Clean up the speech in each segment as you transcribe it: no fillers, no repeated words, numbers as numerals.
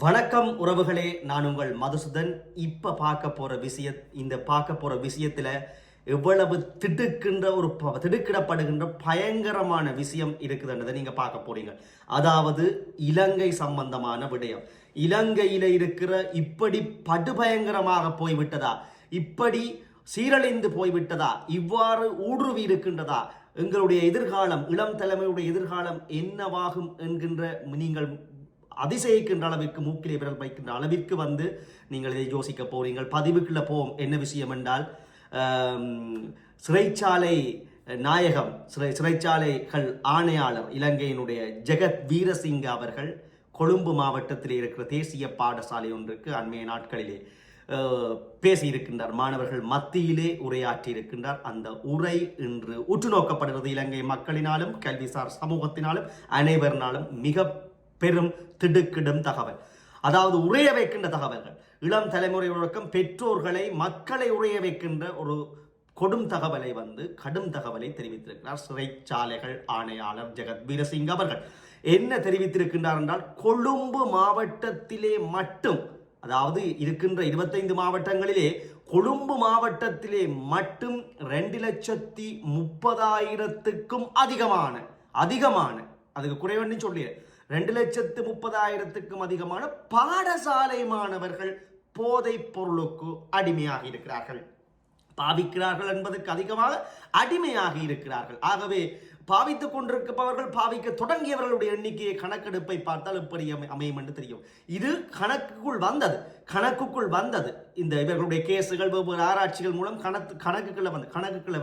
வணக்கம் உறவுகளே, நான் உங்கள் மதுசூதன். இப்ப பார்க்க போற விஷயத்துல எவ்வளவு திடுக்கிடப்படுகின்ற பயங்கரமான விஷயம் இருக்குதுன்றதை நீங்க பார்க்க போறீங்க. அதாவது இலங்கை சம்பந்தமான விடயம். இலங்கையில இருக்கிற இப்படி படுபயங்கரமாக போய்விட்டதா, இப்படி சீரழிந்து போய்விட்டதா, இவ்வாறு ஊடுருவி இருக்கின்றதா, எங்களுடைய எதிர்காலம், இளம் தலைமையுடைய எதிர்காலம் என்னவாகும் என்கின்ற நீங்கள் அதிசயிக்கின்ற அளவிற்கு, மூக்கிலே விரல் வைக்கின்ற அளவிற்கு நீங்கள் இதை யோசிக்க போறீங்கள். பதிவுக்குள்ள போவோம். என்ன விஷயம் என்றால், சிறைச்சாலை நாயகம், சிறைச்சாலைகள் ஆணையாளர் இலங்கையினுடைய ஜெகத் வீரசிங்க அவர்கள் கொழும்பு மாவட்டத்தில் இருக்கிற தேசிய பாடசாலை ஒன்றுக்கு அண்மைய நாட்களிலே பேசியிருக்கின்றார். மாணவர்கள் மத்தியிலே உரையாற்றி இருக்கின்றார். அந்த உரை இன்று உற்று நோக்கப்படுகிறது. இலங்கை மக்களினாலும் கல்விசார் சமூகத்தினாலும் அனைவரினாலும் மிக பெரும் திடுக்கிடும் தகவல். அதாவது உரைய வைக்கின்ற தகவல்கள், இளம் தலைமுறை ஒழுக்கம் பெற்றோர்களை, மக்களை உரைய வைக்கின்ற ஒரு கடும் தகவலை தெரிவித்திருக்கிறார் சிறைச்சாலைகள் ஆணையாளர் ஜெகத் வீரசிங்க அவர்கள். என்ன தெரிவித்திருக்கின்றார் என்றால், கொழும்பு மாவட்டத்திலே மட்டும், அதாவது இருக்கின்ற 25 மாவட்டங்களிலே கொழும்பு மாவட்டத்திலே மட்டும் 2,30,000க்கும் அதிகமான அதுக்கு குறைவன்னு சொல்லி 2,30,000க்கும் அதிகமான பாடசாலை மாணவர்கள் போதைப் பொருளுக்கு அடிமையாக இருக்கிறார்கள். பாவிக்கிறார்கள் என்பதற்கு அதிகமாக அடிமையாகி இருக்கிறார்கள். ஆகவே பாவித்துக் கொண்டிருப்பவர்கள், பாவிக்க தொடங்கியவர்களுடைய எண்ணிக்கையை கணக்கெடுப்பை பார்த்தால் எப்படி அமையும் என்று தெரியும். இது கணக்குக்குள் வந்தது. இந்த இவர்களுடைய கேசுகள், வெவ்வேறு ஆராய்ச்சிகள் மூலம் கணக்குக்குள்ள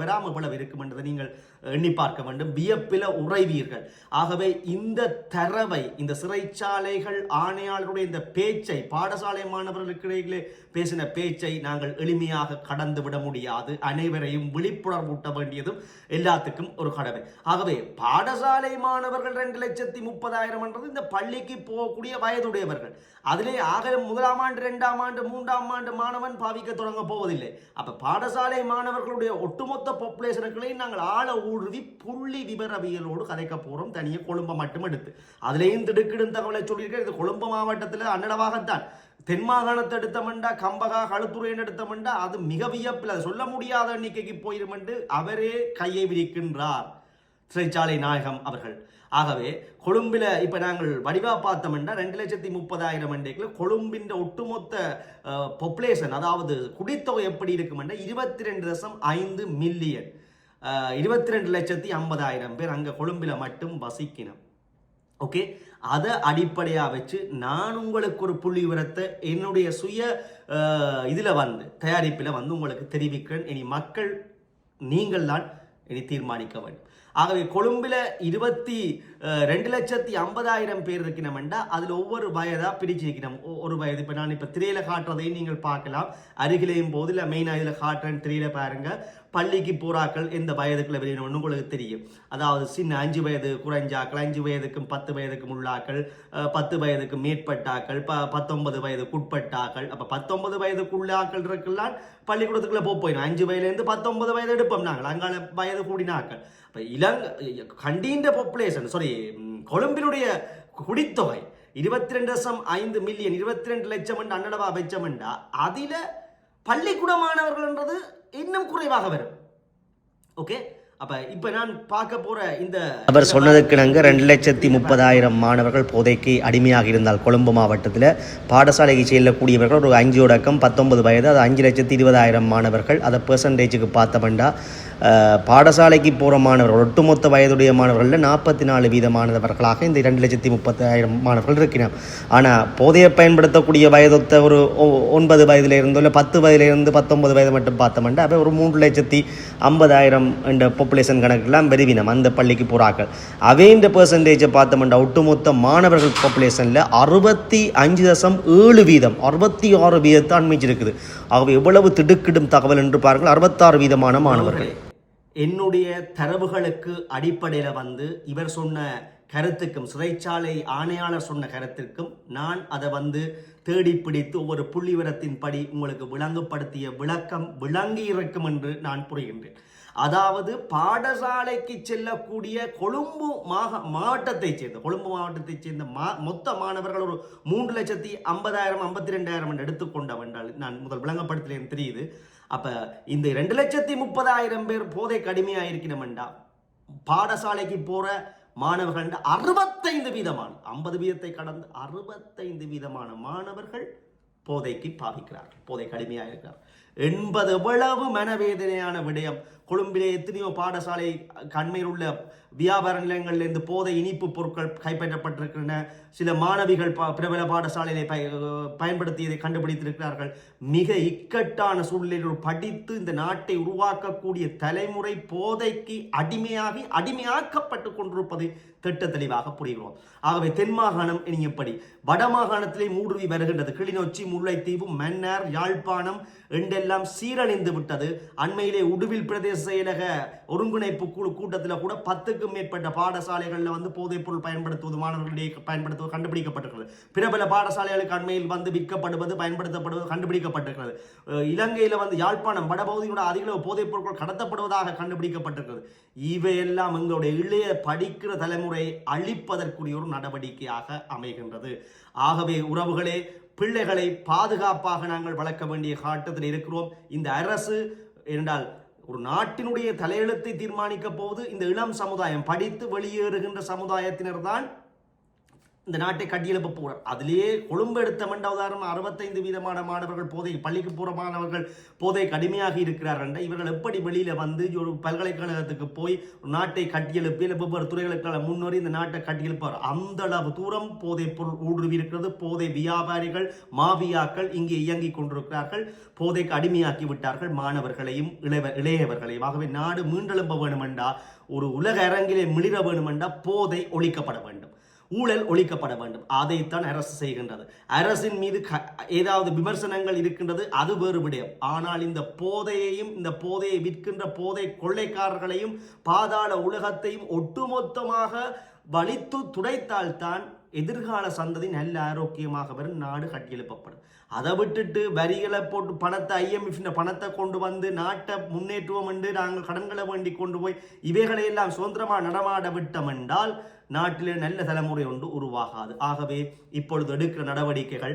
வராமல் இவ்வளவு இருக்கும் என்பதை நீங்கள் எண்ணி பார்க்க வேண்டும். வியப்பில உறைவீர்கள். ஆகவே இந்த தரவை, இந்த சிறைச்சாலைகள் ஆணையாளருடைய இந்த பேச்சை, பாடசாலை மாணவர்களுக்கு இடையிலே பேசின பேச்சை நாங்கள் எளிமையாக கடந்து விட முடியாது. அனைவரையும் விழிப்புணர்வூட்ட வேண்டியதும் எல்லாத்துக்கும் ஒரு கடமை. ஆகவே பாடசாலை மாணவர்கள் 2,30,000 என்றது இந்த பள்ளிக்கு போகக்கூடிய வயதுடையவர்கள். அதிலே முதலாம் ஆண்டு, 2ஆம் ஆண்டு, 3ஆம் ஆண்டு மாணவன் பாவிக்க தொடங்க போவதில்லை. அப்ப பாடசாலை மாணவர்களுடைய ஒட்டுமொத்த பாப்புலேஷன்களையும் நாங்கள் ஆழ ஊடுருவி புள்ளி விவரவியலோடு கதைக்க போறோம். தனியே கொழும்பை மட்டும் எடுத்து அதிலேயும் திடுக்கிடும் தகவலை சொல்லியிருக்க. இது கொழும்பு மாவட்டத்தில் அன்னடவாகத்தான். தென் மாகாணத்தை எடுத்தமெண்டா, கம்பகா, களுத்துறைன்னு எடுத்தமெண்டா அது மிக வியப்பில், அது சொல்ல முடியாத எண்ணிக்கைக்கு போயிடும் என்று அவரே கையை விரிக்கின்றார் சிறைச்சாலை நாயகம் அவர்கள். ஆகவே கொழும்பில் இப்ப நாங்கள் வடிவா பார்த்தோம்னா 2,30,000 எண்ணிக்கையில் கொழும்பின் ஒட்டுமொத்த பாப்புலேஷன், அதாவது குடித்தொகை எப்படி இருக்குமெண்டா 22.5 மில்லியன், 22,50,000 பேர் அங்க கொழும்பில மட்டும் வசிக்கணும். ஓகே, அதை அடிப்படையாக வச்சு நான் உங்களுக்கு ஒரு புள்ளி விவரத்தை என்னுடைய சுய தயாரிப்பில் உங்களுக்கு தெரிவிக்கிறேன். இனி மக்கள் நீங்கள் தான் இனி தீர்மானிக்க வேண்டும். ஆகவே கொழும்பில் 22,50,000 பேர் இருக்கணும்டா அதில் ஒவ்வொரு வயதா பிரிச்சிருக்கணும். ஒரு வயது, இப்போ நான் இப்போ திரையில காட்டுறதையும் நீங்கள் பார்க்கலாம். அருகிலேயும் போது இல்லை, மெயினாக இதில் காட்டுறேன், திரையில பாருங்க. பள்ளிக்கு போறாக்கள் எந்த வயதுக்குள்ள வெளியணும்னு உங்களுக்கு தெரியும். அதாவது சின்ன 5 வயது குறைஞ்சாக்கள், 5 வயதுக்கும் 10 வயதுக்கும் உள்ளாக்கள், 10 வயதுக்கு மேற்பட்டாக்கள், 19 வயதுக்குட்பட்டாக்கள். அப்ப 19 வயதுக்குள்ளாக்கள் இருக்கலாம் பள்ளிக்கூடத்துக்குள்ள போயிடும். 5 வயதுலேருந்து 19 வயது எடுப்போம் நாங்கள். அங்கால வயது கூடினாக்கள். அப்ப கண்டீன்ற பாப்புலேஷன், கொழும்பினுடைய குடித்தொகை 22.5 மில்லியன், 22 லட்சம் என்று அன்னடவா வச்சமெண்டா அதில பள்ளிக்கூட மாணவர்கள் என்றது இன்னும் குறைவாக வரும். ஓகே, அப்ப இப்ப நான் பார்க்க போற இந்த அவர் சொன்னதுக்கு நாங்கள் 2,30,000 மாணவர்கள் போதைக்கு அடிமையாக இருந்தால் கொழும்பு மாவட்டத்தில் பாடசாலைக்கு செல்லக்கூடியவர்கள் ஒரு 5-19 வயது, அது 5,20,000 மாணவர்கள். அதை பெர்சன்டேஜுக்கு பார்த்தோம்னா பாடசாலைக்கு போகிற மாணவர்கள் ஒட்டுமொத்த வயதுடைய மாணவர்களில் 44% மாணவர்களாக இந்த 2,30,000 மாணவர்கள் இருக்கிறார். ஆனால் போதையை பயன்படுத்தக்கூடிய வயதொத்த ஒரு 9 வயதிலிருந்து இல்லை 10 வயதிலிருந்து 19 வயது மட்டும் பார்த்தோம்னா அவை ஒரு 3,50,000 என்ற பாப்புலேஷன் கணக்கெல்லாம் வெறுவினம் அந்த பள்ளிக்கு போகிறார்கள். அவைன்ற பெர்சன்டேஜை பார்த்தோம்னா ஒட்டுமொத்த மாணவர்கள் பாப்புலேஷனில் 65.7%, 66% அண்மைச்சிருக்குது. ஆகவே எவ்வளவு திடுக்கிடும் தகவல் என்று பாருங்கள். 66% மாணவர்கள். என்னுடைய தரவுகளுக்கு அடிப்படையில் இவர் சொன்ன கருத்துக்கும், சிறைச்சாலை ஆணையாளர் சொன்ன கருத்திற்கும் நான் அதை தேடி பிடித்து ஒவ்வொரு புள்ளி விவரத்தின்படி உங்களுக்கு விளங்கப்படுத்திய விளக்கம் விளங்கி இருக்கும் என்று நான் புரிகின்றேன். அதாவது பாடசாலைக்கு செல்லக்கூடிய கொழும்பு மாவட்டத்தைச் சேர்ந்த மொத்த மாணவர்கள் ஒரு 3,50,000 52,000 எடுத்துக்கொண்டவென்றால் நான் முதல் விளங்கப்படுத்தலேன்னு தெரியுது. அப்ப இந்த 2,30,000 பேர் போதைக்கு அடிமையாக இருக்கணும்டா பாடசாலைக்கு போற மாணவர்கள் 65% 50 வீதத்தை கடந்து 65% மாணவர்கள் போதைக்கு பாவிக்கிறார்கள், போதைக்கு அடிமையாக இருக்கிறார் என்பது எவ்வளவு மனவேதனையான விடயம். கொழும்பிலே எத்தனையோ பாடசாலை கண்மையில் உள்ள வியாபார நிலையங்களிலிருந்து போதை இனிப்பு பொருட்கள் கைப்பற்றப்பட்டிருக்கின்றன. சில மாணவிகள் பிரபல பாடசாலையை பயன்படுத்தியதை கண்டுபிடித்திருக்கிறார்கள். மிக இக்கட்டான சூழ்நிலையில் படித்து இந்த நாட்டை உருவாக்கக்கூடிய தலைமுறை போதைக்கு அடிமையாக்கப்பட்டு கொண்டிருப்பது திட்ட தெளிவாக புரிகிறோம். ஆகவே தென் மாகாணம் எப்படி வடமாகாணத்திலே மூடுருவி வருகின்றது. கிளிநொச்சி, முல்லைத்தீவு, மன்னார், யாழ்ப்பாணம் என்றெல்லாம் சீரழிந்து விட்டது. அண்மையிலே உடுவில் பிரதேச செயலக ஒருங்கிணைப்பு குழு கூட்டத்தில் கூட 10க்கும் மேற்பட்ட பாடசாலைகளில் போதைப் பொருள் பயன்படுத்துவது மாணவர்களிடையே பயன்படுத்துவது கண்டுபிடிக்கப்பட்டிருக்கிறது. பிரபல பாடசாலைகளுக்கு அண்மையில் விற்கப்படுவது பயன்படுத்தப்படுவது கண்டுபிடிக்கப்பட்டிருக்கிறது. இலங்கையில் யாழ்ப்பாணம் வடபகுதியோட அதிக போதைப் பொருட்கள் கடத்தப்படுவதாக கண்டுபிடிக்கப்பட்டிருக்கிறது. இவையெல்லாம் எங்களுடைய இளைய படிக்கிற தலைமுறை அழிப்பதற்குரிய ஒரு நடவடிக்கையாக அமைகின்றது. ஆகவே உறவுகளே, பிள்ளைகளை பாதுகாப்பாக நாங்கள் வளர்க்க வேண்டிய காட்டத்தில் இருக்கிறோம். இந்த அரசு என்றால் ஒரு நாட்டினுடைய தலையெழுத்தை தீர்மானிக்க போது இந்த இளம் சமுதாயம், படித்து வெளியேறுகின்ற சமுதாயத்தினர் தான் இந்த நாட்டை கட்டியெழுப்ப போகிறார். அதிலேயே கொழும்பு எடுத்த உதாரணம் 65% மாணவர்கள் பள்ளிக்கு போகிற மாணவர்கள் போதை கடுமையாக இருக்கிறார்கள். இவர்கள் எப்படி வெளியில் ஒரு பல்கலைக்கழகத்துக்கு போய் நாட்டை கட்டியெழுப்பி வெவ்வேறு துறைகளுக்கான முன்னோரி இந்த நாட்டை கட்டியெழுப்பார். அந்த அளவு தூரம் போதை பொருள் ஊடுருவி இருக்கிறது. போதை வியாபாரிகள், மாவியாக்கள் இங்கே இயங்கிக் கொண்டிருக்கிறார்கள். போதைக்கு அடிமையாக்கி விட்டார்கள் மாணவர்களையும் இளையவர்களையும். ஆகவே நாடு மீண்டெழும்ப வேண்டுமென்றா, ஒரு உலக அரங்கிலே மிளிர வேண்டுமென்றா போதை ஒழிக்கப்பட வேண்டும், ஊழல் ஒழிக்கப்பட வேண்டும். அதைத்தான் அரசு செய்கின்றது. அரசின் மீது ஏதாவது விமர்சனங்கள் இருக்கின்றது, அது வேறு விடயம். ஆனால் இந்த போதையையும் இந்த போதையை விற்கின்ற போதை கொள்ளைக்காரர்களையும் பாதாள உலகத்தையும் ஒட்டுமொத்தமாக வலித்து துடைத்தால்தான் எதிர்கால சந்ததி நல்ல ஆரோக்கியமாக வரும், நாடு கட்டியெழுப்பப்படும். அதை விட்டுட்டு வரிகளை போட்டு பணத்தை IMF பணத்தை கொண்டு நாட்டை முன்னேற்றுவோம் என்று நாங்கள் கடன்களை வேண்டி கொண்டு போய் இவைகளையெல்லாம் சுதந்திரமாக நடமாட விட்டோம் என்றால் நாட்டிலே நல்ல தலைமுறை ஒன்று உருவாகாது. ஆகவே இப்பொழுது எடுக்கிற நடவடிக்கைகள்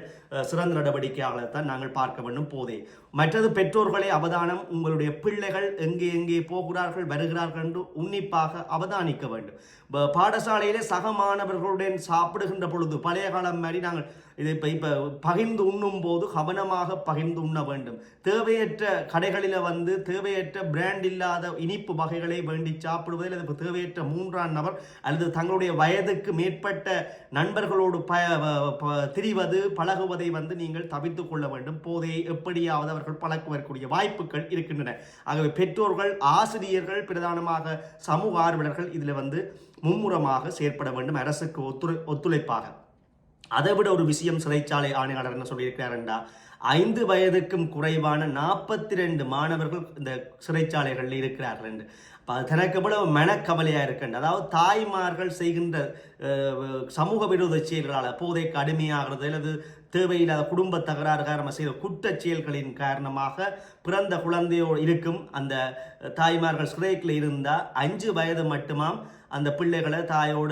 சிறந்த நடவடிக்கையாகத்தான் நாங்கள் பார்க்க வேண்டும். போதே மற்றது பெற்றோர்களே அவதானம். உங்களுடைய பிள்ளைகள் எங்கே எங்கே போகிறார்கள் வருகிறார்கள் என்று உன்னிப்பாக அவதானிக்க வேண்டும். பாடசாலையிலே சக மாணவர்களுடன் சாப்பிடுகின்ற பொழுது பழைய காலம் மாதிரி நாங்கள் இதை இப்போ பகிர்ந்து உண்ணும் போது கவனமாக பகிர்ந்து உண்ண வேண்டும். தேவையற்ற கடைகளில் தேவையற்ற பிராண்ட் இல்லாத இனிப்பு வகைகளை வேண்டி சாப்பிடுவதில் அது தேவையற்ற 3ஆம் நபர் அல்லது தங்களுடைய வயதுக்கு மேற்பட்ட நண்பர்களோடு திரிவது பழகுவதை நீங்கள் தவிர்த்துக் கொள்ள வேண்டும். போதையை எப்படியாவது அவர்கள் பழக்குவதற்குரிய வாய்ப்புகள் இருக்கின்றன. ஆகவே பெற்றோர்கள், ஆசிரியர்கள், பிரதானமாக சமூக ஆர்வலர்கள் இதில் மும்முரமாக செயற்பட வேண்டும், அரசுக்கு ஒத்துழைப்பாக. அதை விட ஒரு விஷயம் சிறைச்சாலை ஆணையாளர் என்ன சொல்லியிருக்கிறார்டா, 5 வயதுக்கும் குறைவான 42 மாணவர்கள் இந்த சிறைச்சாலைகளில் இருக்கிறார்கள் என்று. தனக்கு எவ்வளவு மனக்கவலையாக இருக்கின்ற, அதாவது தாய்மார்கள் செய்கின்ற சமூக விரோத செயல்களால் போதைக்கு அடிமையாகிறது அல்லது தேவையில்லாத குடும்ப தகராறு காரணமாக செய்த குற்றச் செயல்களின் காரணமாக பிறந்த குழந்தையோடு இருக்கும் அந்த தாய்மார்கள் சிறைக்குள்ள இருந்தால் 5 வயது மட்டுமாம் அந்த பிள்ளைகளை தாயோட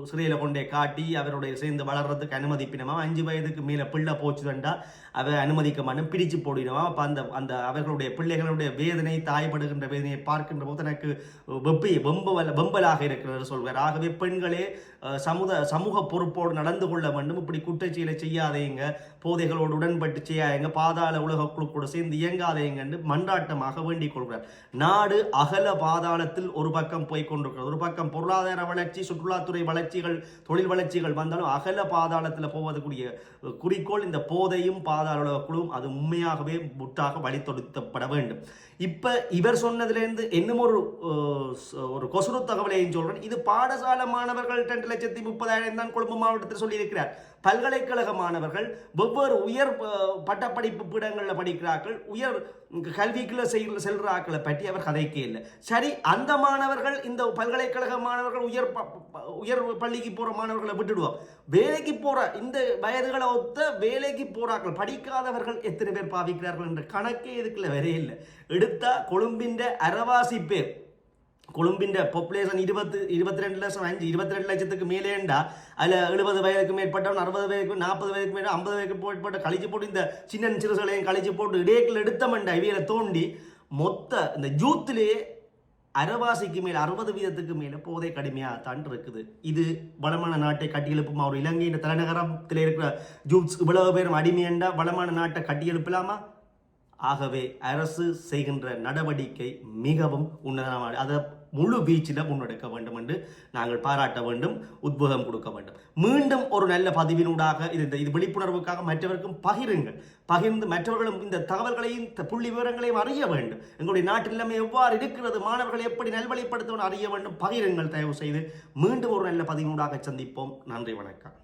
சிறையில் கொண்டே காட்டி அவருடைய சேர்ந்து வளர்றதுக்கு அனுமதிப்பினமா. 5 வயதுக்கு மேலே பிள்ளை போச்சுதண்டா அதை அனுமதிக்க மாட்டோம், பிரித்து போடினோமா. அப்போ அந்த அவர்களுடைய பிள்ளைகளுடைய வேதனை, தாய்படுகின்ற வேதனையை பார்க்கின்ற போது எனக்கு வெம்பலாக இருக்கிறது சொல்வார். ஆகவே பெண்களே சமூக பொறுப்போடு நடந்து கொள்ள வேண்டும். இப்படி குற்றச்செயலை செய்யாதேங்க, போதைகளோடு உடன்பட்டு செய்யாதேங்க, பாதாள உலக குழுக்கோடு சேர்ந்து இயங்காதேங்க என்று மன்றாட்டமாக வேண்டிக் கொள்கிறார். நாடு அகல பாதாளத்தில் ஒரு பக்கம் போய் கொண்டிருக்கிறது. ஒரு பக்கம் பொருளாதார வளர்ச்சி, சுற்றுலாத்துறை வளர்ச்சிகள், தொழில் வளர்ச்சிகள் வந்தாலும் அகல பாதாளத்தில் போவதற்குரிய குறிக்கோள் இந்த போதையும் பாதாள உலக குழுவும். அது உண்மையாகவே முற்றாக வழித்தொடுக்கப்பட வேண்டும். இப்ப இவர் சொன்னதிலிருந்து இன்னும் ஒரு கொசுறு தகவலையும் சொல்றேன். இது பாடசாலை மாணவர்கள் 2,30,000 தான் கொழும்பு மாவட்டத்தில் சொல்லியிருக்கிறார். பல்கலைக்கழக மாணவர்கள் வெவ்வேறு உயர் பட்டப்படிப்பு பீடங்களில் படிக்கிறார்கள், உயர் கல்விக்குள்ள செல்றாக்களை பற்றி அவர் கதைக்கே இல்லை. சரி, அந்த மாணவர்கள் இந்த பல்கலைக்கழக மாணவர்கள் உயர் பள்ளிக்கு போற மாணவர்களை விட்டுடுவோம். வேலைக்கு போற இந்த வயதுகளை ஒத்த வேலைக்கு போறார்கள் படிக்காதவர்கள் எத்தனை பேர் பாவிக்கிறார்கள் என்ற கணக்கே இதுக்குள்ள வரையில்லை. எடுத்தா கொழும்பின் அரைவாசி பேர், கொழும்பின் பாப்புலேஷன் 22 லட்சத்துக்கு மேலேண்டா அதில் 70 வயதுக்கு மேற்பட்டவன், 60 வயதுக்கு, 40 வயதுக்கு மேலே, 50 வயதுக்கு மேற்பட்ட கழிச்சு போட்டு இந்த சின்ன சிறுசலையும் கழிச்சு போட்டு இடையக்கில் எடுத்தமண்டா இவையில தோண்டி மொத்த இந்த ஜூத்திலேயே அரைவாசிக்கு மேல் 60% மேலே போதை கடுமையாகத்தான் இருக்குது. இது வளமான நாட்டை கட்டியெழுப்புமா? ஒரு இலங்கையின் தலைநகரத்தில் இருக்கிற ஜூத்ஸ் இவ்வளவு பேரும் அடிமையண்டா வளமான நாட்டை கட்டியெழுப்பலாமா? ஆகவே அரசு செய்கின்ற நடவடிக்கை மிகவும் உன்னதமான, அதை முழு வீச்சில் முன்னெடுக்க வேண்டும் என்று நாங்கள் பாராட்ட வேண்டும், உத்வேகம் கொடுக்க வேண்டும். மீண்டும் ஒரு நல்ல பதிவினூடாக இது விழிப்புணர்வுக்காக மற்றவருக்கும் பகிருங்கள். பகிர்ந்து மற்றவர்களும் இந்த தகவல்களையும் புள்ளி விவரங்களையும் அறிய வேண்டும். எங்களுடைய நாட்டில் நிலைமை எவ்வாறு இருக்கிறது, மாணவர்களை எப்படி நல்வழிப்படுத்தவும் அறிய வேண்டும். பகிருங்கள் தயவு செய்து. மீண்டும் ஒரு நல்ல பதிவினூடாக சந்திப்போம். நன்றி, வணக்கம்.